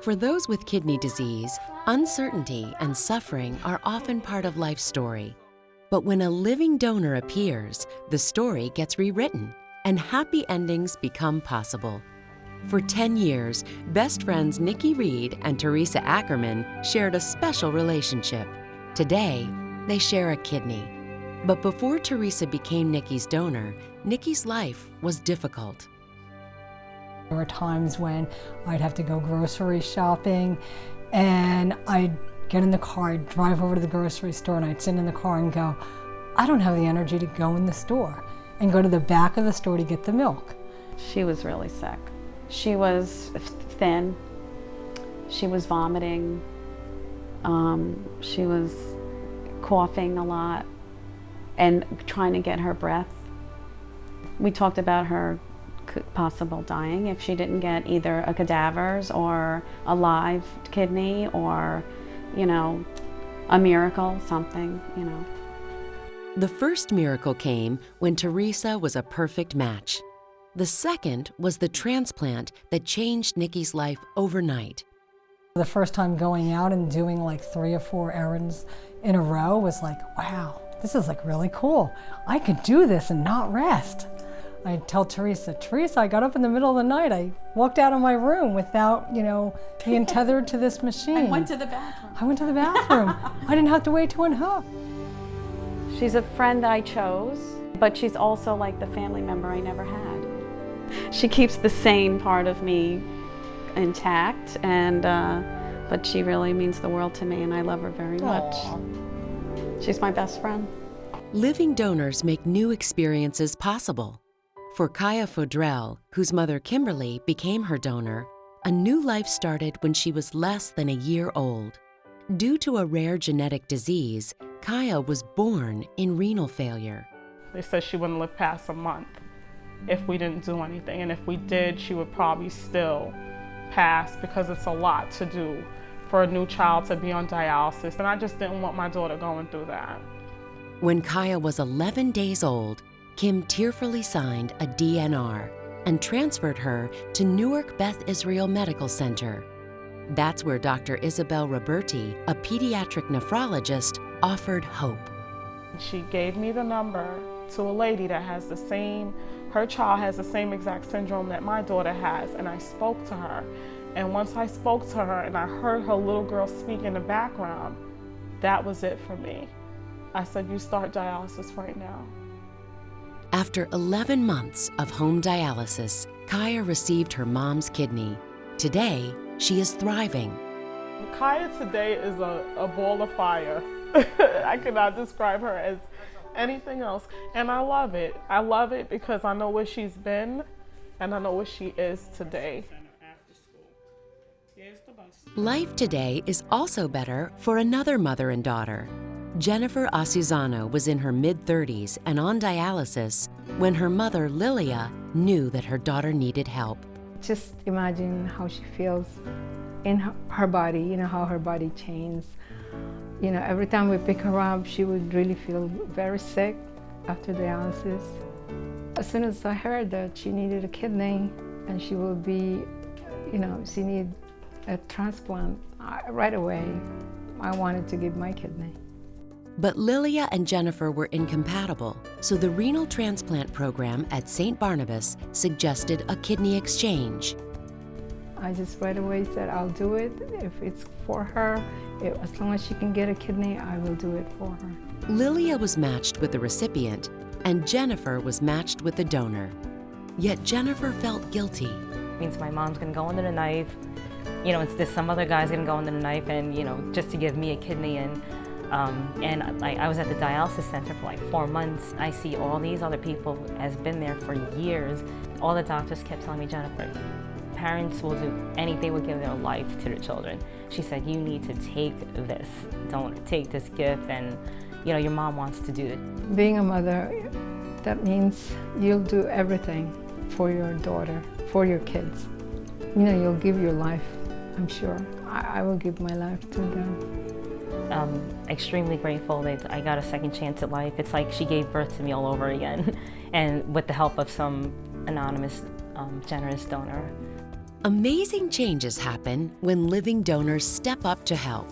For those with kidney disease, uncertainty and suffering are often part of life's story. But when a living donor appears, the story gets rewritten and happy endings become possible. For 10 years, best friends Nikki Reed and Teresa Ackerman shared a special relationship. Today, they share a kidney. But before Teresa became Nikki's donor, Nikki's life was difficult. There were times when I'd have to go grocery shopping and I'd get in the car, I'd drive over to the grocery store and I'd sit in the car and go, I don't have the energy to go in the store, and go to the back of the store to get the milk. She was really sick. She was thin, she was vomiting, she was coughing a lot and trying to get her breath. We talked about her possible dying if she didn't get either a cadaver's or a live kidney or, a miracle, something. The first miracle came when Teresa was a perfect match. The second was the transplant that changed Nikki's life overnight. The first time going out and doing like 3 or 4 errands in a row was like, wow, this is like really cool. I could do this and not rest. I tell Teresa, I got up in the middle of the night. I walked out of my room without, being tethered to this machine. I went to the bathroom. I went to the bathroom. I didn't have to wait to unhook. She's a friend I chose, but she's also like the family member I never had. She keeps the sane part of me intact, and but she really means the world to me, and I love her very much. Aww. She's my best friend. Living donors make new experiences possible. For Kaa Fodrell, whose mother Kimberly became her donor, a new life started when she was less than a year old. Due to a rare genetic disease, Kaa was born in renal failure. They said she wouldn't live past a month if we didn't do anything, and if we did, she would probably still pass, because it's a lot to do for a new child to be on dialysis, and I just didn't want my daughter going through that. When Kaa was 11 days old, Kim tearfully signed a DNR and transferred her to Newark Beth Israel Medical Center. That's where Dr. Isabel Roberti, a pediatric nephrologist, offered hope. She gave me the number to a lady that has her child has the same exact syndrome that my daughter has, and I spoke to her. And once I spoke to her and I heard her little girl speak in the background, that was it for me. I said, you start dialysis right now. After 11 months of home dialysis, Kaa received her mom's kidney. Today, she is thriving. Kaa today is a ball of fire. I cannot describe her as anything else. And I love it. I love it because I know where she's been and I know where she is today. Life today is also better for another mother and daughter. Jennifer Asusano was in her mid-30s and on dialysis when her mother, Lilia, knew that her daughter needed help. Just imagine how she feels in her body, how her body changes. Every time we pick her up, she would really feel very sick after dialysis. As soon as I heard that she needed a kidney and she will be, she needed a transplant, right away, I wanted to give my kidney. But Lilia and Jennifer were incompatible, so the renal transplant program at St. Barnabas suggested a kidney exchange. I just right away said, I'll do it if it's for her. As long as she can get a kidney, I will do it for her. Lilia was matched with the recipient, and Jennifer was matched with the donor. Yet Jennifer felt guilty. It means my mom's gonna go under the knife, it's some other guy's gonna go under the knife and, just to give me a kidney. And I was at the dialysis center for like 4 months. I see all these other people has been there for years. All the doctors kept telling me, Jennifer, parents will do anything, they will give their life to their children. She said, you need to take this, don't take this gift, and your mom wants to do it. Being a mother, that means you'll do everything for your daughter, for your kids. You'll give your life, I'm sure. I will give my life to them. Extremely grateful that I got a second chance at life. It's like she gave birth to me all over again, and with the help of some anonymous, generous donor. Amazing changes happen when living donors step up to help.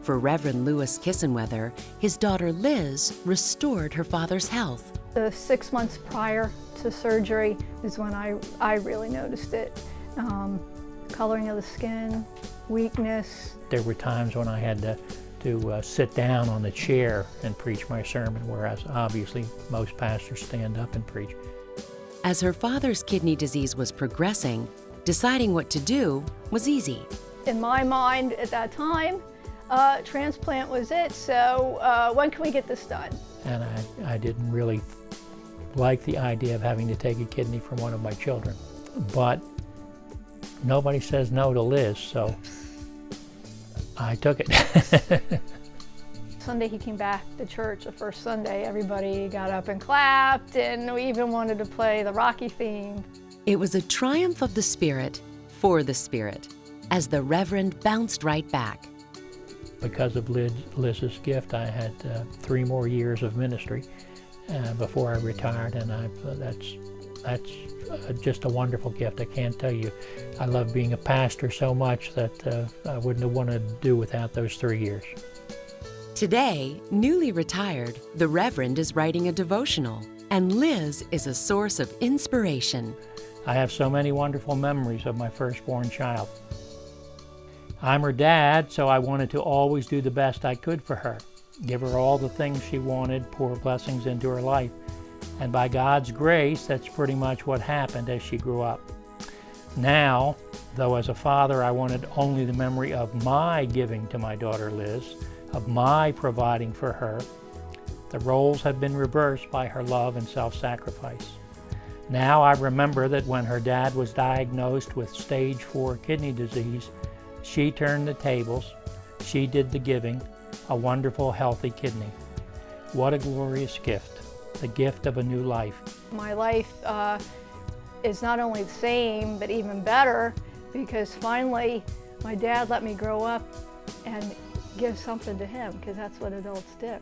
For Reverend Louis Kissenweather, his daughter Liz restored her father's health. The 6 months prior to surgery is when I really noticed it. Coloring of the skin, weakness. There were times when I had to sit down on the chair and preach my sermon, whereas obviously most pastors stand up and preach. As her father's kidney disease was progressing, deciding what to do was easy. In my mind at that time, transplant was it, so when can we get this done? And I didn't really like the idea of having to take a kidney from one of my children. But nobody says no to Liz, so I took it. Sunday he came back to church, the first Sunday, everybody got up and clapped, and we even wanted to play the Rocky theme. It was a triumph of the Spirit for the Spirit, as the Reverend bounced right back. Because of Liz's gift, I had 3 more years of ministry before I retired, and that's just a wonderful gift. I can't tell you. I love being a pastor so much that I wouldn't have wanted to do without those 3 years. Today, newly retired, the Reverend is writing a devotional, and Liz is a source of inspiration. I have so many wonderful memories of my firstborn child. I'm her dad, so I wanted to always do the best I could for her, give her all the things she wanted, pour blessings into her life. And by God's grace, that's pretty much what happened as she grew up. Now, though as a father I wanted only the memory of my giving to my daughter Liz, of my providing for her, the roles have been reversed by her love and self-sacrifice. Now I remember that when her dad was diagnosed with stage 4 kidney disease, she turned the tables, she did the giving, a wonderful, healthy kidney. What a glorious gift, the gift of a new life. My life is not only the same, but even better, because finally my dad let me grow up and give something to him, because that's what adults do.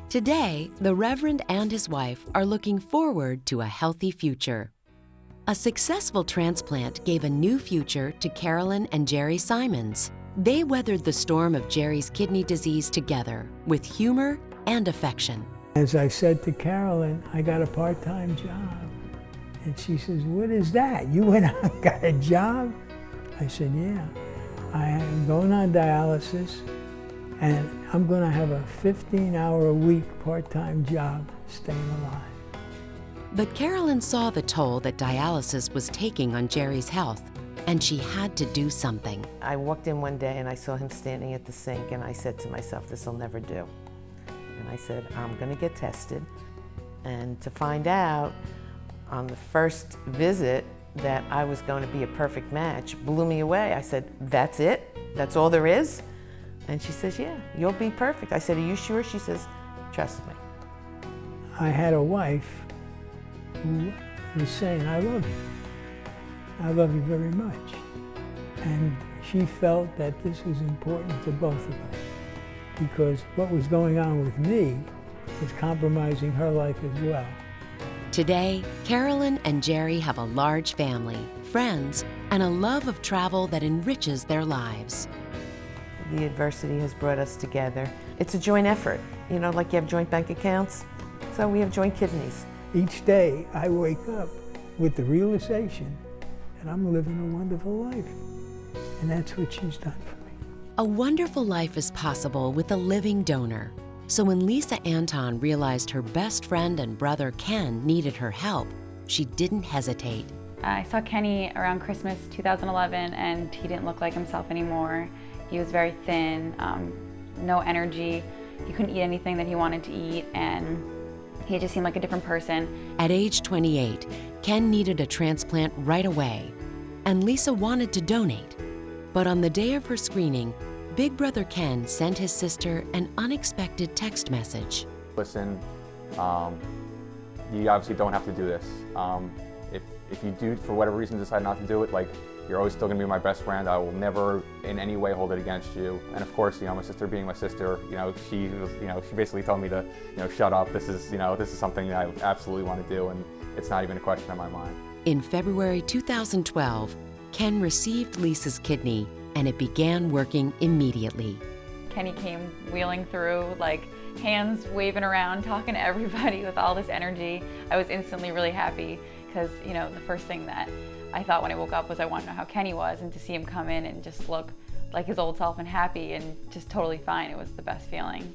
Today, the Reverend and his wife are looking forward to a healthy future. A successful transplant gave a new future to Carolyn and Jerry Simons. They weathered the storm of Jerry's kidney disease together with humor and affection. As I said to Carolyn, I got a part-time job. And she says, "What is that? You went out and got a job?" I said, "Yeah. I am going on dialysis, and I'm going to have a 15-hour-a-week part-time job staying alive." But Carolyn saw the toll that dialysis was taking on Jerry's health, and she had to do something. I walked in one day and I saw him standing at the sink, and I said to myself, this will never do. And I said, I'm going to get tested. And to find out on the first visit that I was going to be a perfect match blew me away. I said, that's it? That's all there is? And she says, yeah, you'll be perfect. I said, are you sure? She says, trust me. I had a wife who was saying, I love you. I love you very much. And she felt that this was important to both of us, because what was going on with me was compromising her life as well. Today, Carolyn and Jerry have a large family, friends, and a love of travel that enriches their lives. The adversity has brought us together. It's a joint effort, you know, like you have joint bank accounts, so we have joint kidneys. Each day I wake up with the realization that I'm living a wonderful life, and that's what she's done for me. A wonderful life is possible with a living donor. So when Lisa Anton realized her best friend and brother Ken needed her help, she didn't hesitate. I saw Kenny around Christmas 2011, and he didn't look like himself anymore. He was very thin, no energy. He couldn't eat anything that he wanted to eat, and he just seemed like a different person. At age 28, Ken needed a transplant right away, and Lisa wanted to donate. But on the day of her screening, Big Brother Ken sent his sister an unexpected text message. Listen, you obviously don't have to do this. If you do, for whatever reason, decide not to do it, like, you're always still gonna be my best friend. I will never in any way hold it against you. And of course, you know, my sister being my sister, you know, she basically told me to, you know, shut up. This is something that I absolutely want to do, and it's not even a question in my mind. In February 2012, Ken received Lisa's kidney and it began working immediately. Kenny came wheeling through, like hands waving around, talking to everybody with all this energy. I was instantly really happy because, you know, the first thing that I thought when I woke up was I wanted to know how Kenny was, and to see him come in and just look like his old self and happy and just totally fine, it was the best feeling.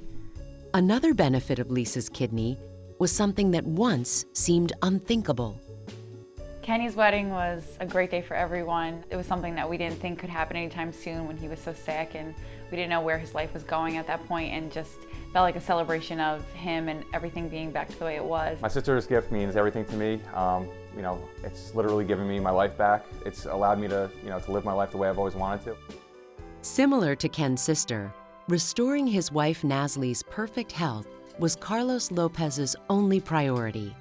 Another benefit of Lisa's kidney was something that once seemed unthinkable. Kenny's wedding was a great day for everyone. It was something that we didn't think could happen anytime soon when he was so sick, and we didn't know where his life was going at that point, and just felt like a celebration of him and everything being back to the way it was. My sister's gift means everything to me. You know, it's literally given me my life back. It's allowed me to, you know, to live my life the way I've always wanted to. Similar to Ken's sister, restoring his wife Nazli's perfect health was Carlos Lopez's only priority.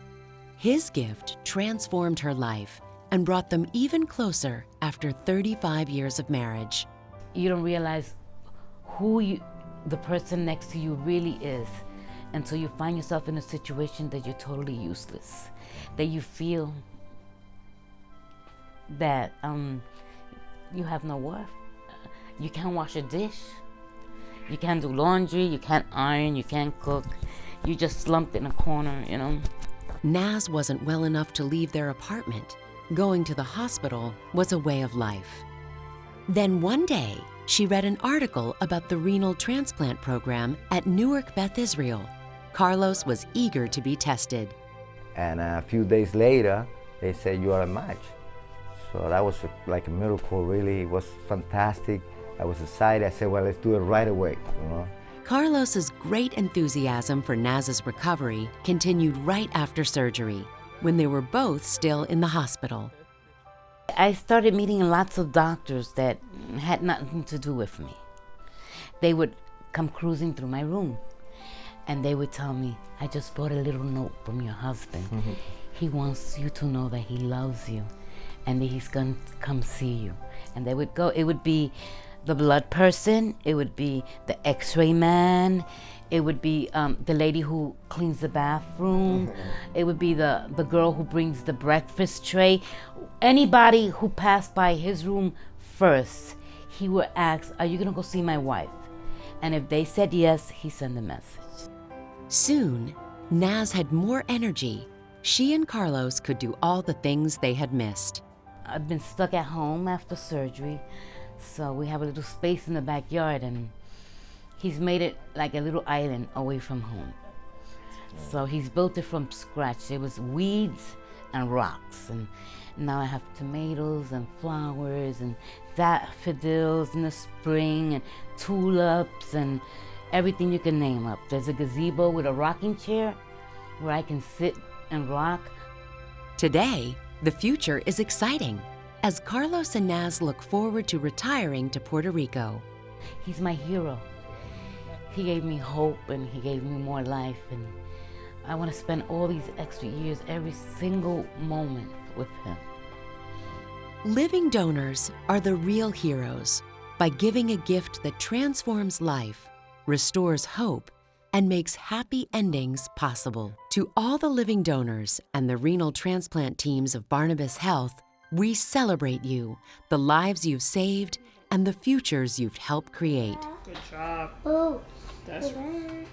His gift transformed her life and brought them even closer after 35 years of marriage. You don't realize who the person next to you really is until you find yourself in a situation that you're totally useless, that you feel that you have no worth. You can't wash a dish, you can't do laundry, you can't iron, you can't cook. You just slumped in a corner, you know. Naz wasn't well enough to leave their apartment. Going to the hospital was a way of life. Then one day, she read an article about the renal transplant program at Newark Beth Israel. Carlos was eager to be tested. And a few days later, they said, you are a match. So that was like a miracle, really. It was fantastic. I was excited. I said, well, let's do it right away, you know. Carlos's great enthusiasm for Naz's recovery continued right after surgery, when they were both still in the hospital. I started meeting lots of doctors that had nothing to do with me. They would come cruising through my room, and they would tell me, I just brought a little note from your husband. Mm-hmm. He wants you to know that he loves you and that he's going to come see you. And they would go, it would be the blood person, it would be the x-ray man, it would be the lady who cleans the bathroom, it would be the girl who brings the breakfast tray. Anybody who passed by his room first, he would ask, are you gonna go see my wife? And if they said yes, he sent a message. Soon, Naz had more energy. She and Carlos could do all the things they had missed. I've been stuck at home after surgery, so we have a little space in the backyard, and he's made it like a little island away from home. So he's built it from scratch. There was weeds and rocks, and now I have tomatoes and flowers and daffodils in the spring and tulips and everything you can name up. There's a gazebo with a rocking chair where I can sit and rock. Today, the future is exciting as Carlos and Naz look forward to retiring to Puerto Rico. He's my hero. He gave me hope and he gave me more life, and I want to spend all these extra years, every single moment with him. Living donors are the real heroes. By giving a gift that transforms life, restores hope, and makes happy endings possible. To all the living donors and the renal transplant teams of Barnabas Health, we celebrate you, the lives you've saved, and the futures you've helped create. Good job. Oh, That's right.